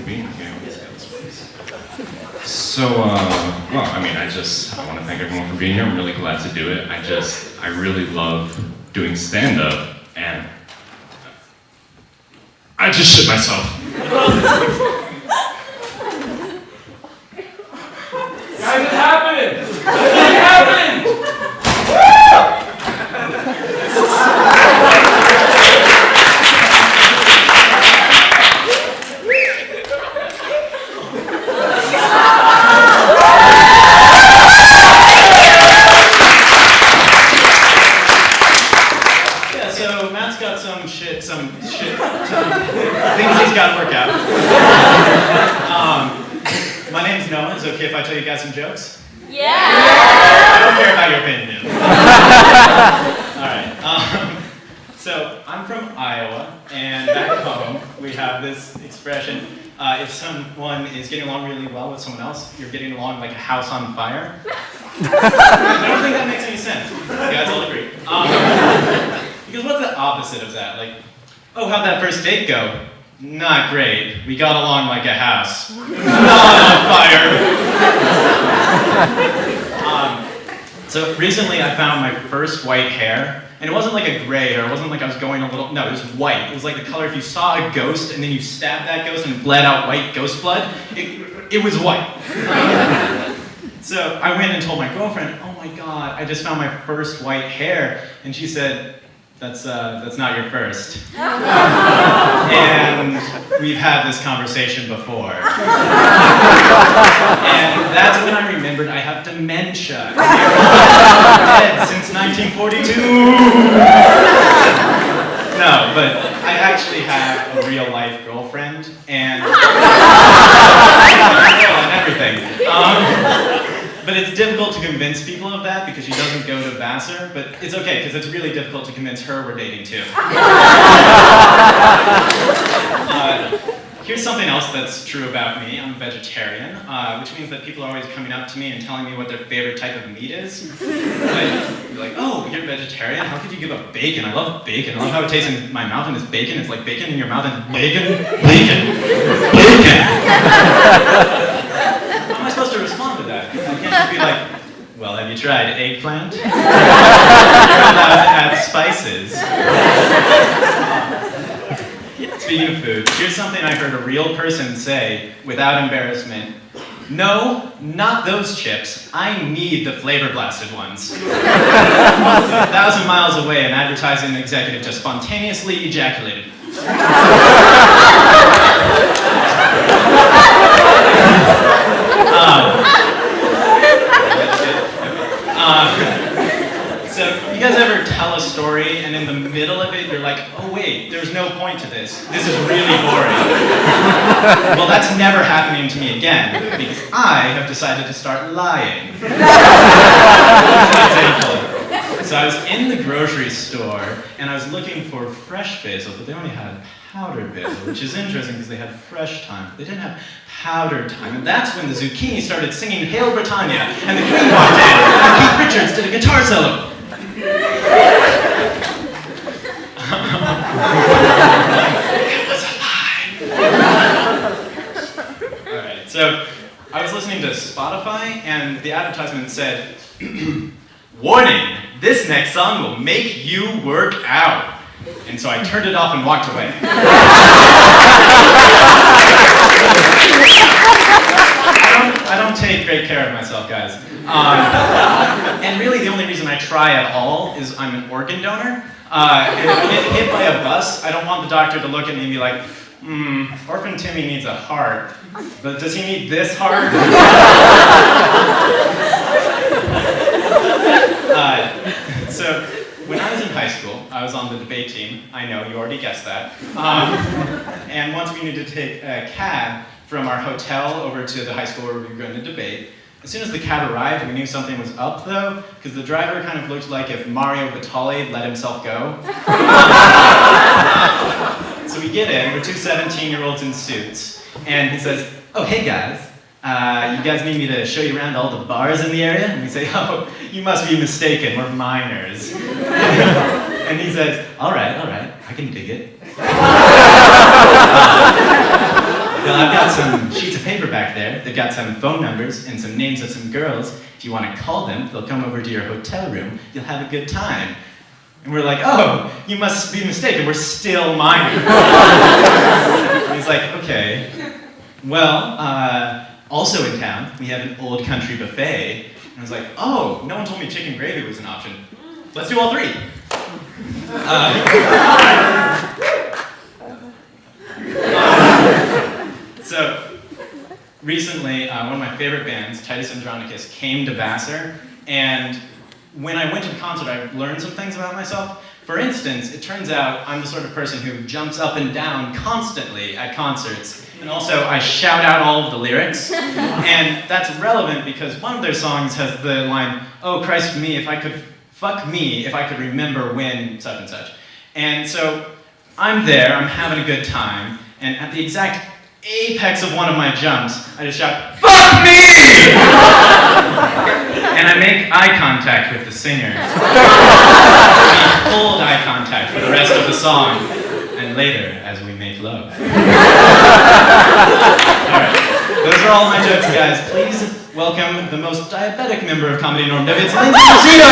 being here. So, well, I mean, I want to thank everyone for being here. I'm really glad to do it. I really love doing stand-up, and I just shit myself. Guys, it happened! It happened! Some things he's got to work out. My name's Noah. Is it okay if I tell you guys some jokes? Yeah! I don't care about your opinion. Alright. So, I'm from Iowa, and back home, we have this expression, if someone is getting along really well with someone else, you're getting along like a house on fire. I don't think that makes any sense. You guys all agree. Because what's the opposite of that? Like, oh, how'd that first date go? Not great. We got along like a house. Not on fire. So recently I found my first white hair, and it wasn't like a gray hair. It wasn't like I was going a little, no, it was white. It was like the color if you saw a ghost and then you stabbed that ghost and bled out white ghost blood, it was white. So I went and told my girlfriend, oh my God, I just found my first white hair. And she said, that's not your first. And we've had this conversation before. And that's when I remembered I have dementia. I've been dead since 1942. No, but I actually have a real life girlfriend, and everything. But it's difficult to convince people of that because she doesn't go to Vassar, but it's okay because it's really difficult to convince her we're dating too. Here's something else that's true about me. I'm a vegetarian, which means that people are always coming up to me and telling me what their favorite type of meat is. Like, oh, you're a vegetarian? How could you give up bacon? I love bacon. I love how it tastes in my mouth and it's bacon. It's like bacon in your mouth and bacon. How am I supposed to respond to that? I can't just be like, well, have you tried eggplant? You're allowed to add spices. Speaking of food, here's something I heard a real person say without embarrassment. No, not those chips. I need the flavor blasted ones. 1,000 miles away, an advertising executive just spontaneously ejaculated. So, you guys ever tell a story and in the middle of it you're like, oh wait, there's no point to this. This is really boring. Well, that's never happening to me again because I have decided to start lying. So I was in the grocery store and I was looking for fresh basil, but they only had powdered basil, which is interesting because they had fresh thyme. They didn't have powdered thyme, and that's when the zucchini started singing Hail Britannia, and the Queen walked in, and Keith Richards did a guitar solo. It was alive. Alright, so I was listening to Spotify, and the advertisement said, warning, this next song will make you work out. And so I turned it off and walked away. I don't take great care of myself, guys. And really the only reason I try at all is I'm an organ donor. And if I get hit by a bus, I don't want the doctor to look at me and be like, Orphan Timmy needs a heart, but does he need this heart? So when I was in high school, I was on the debate team. I know, you already guessed that. And once we needed to take a cab from our hotel over to the high school where we were going to debate. As soon as the cab arrived, we knew something was up though, because the driver kind of looked like if Mario Batali let himself go. So we get in, we're two 17-year-olds in suits, and he says, oh, hey guys, you guys need me to show you around all the bars in the area? And we say, oh, you must be mistaken, we're minors. And he says, all right, I can dig it. Well, I've got some sheets of paper back there. They've got some phone numbers and some names of some girls. If you want to call them, they'll come over to your hotel room. You'll have a good time. And we're like, oh, you must be mistaken. We're still minors. And he's like, okay. Well, also in town, we have an old country buffet. And I was like, oh, no one told me chicken gravy was an option. Let's do all three. So, recently, one of my favorite bands, Titus Andronicus, came to Vassar, and when I went to the concert, I learned some things about myself. For instance, it turns out I'm the sort of person who jumps up and down constantly at concerts, and also I shout out all of the lyrics, and that's relevant because one of their songs has the line, oh, Christ me, if I could, fuck me, if I could remember when such and such. And so, I'm there, I'm having a good time, and at the exact apex of one of my jumps, I just shout, fuck me! And I make eye contact with the singer. We hold eye contact for the rest of the song, and later, as we make love. Alright, those are all my jokes, guys. Please welcome the most diabetic member of Comedy Normative. It's Lindsay Lucino!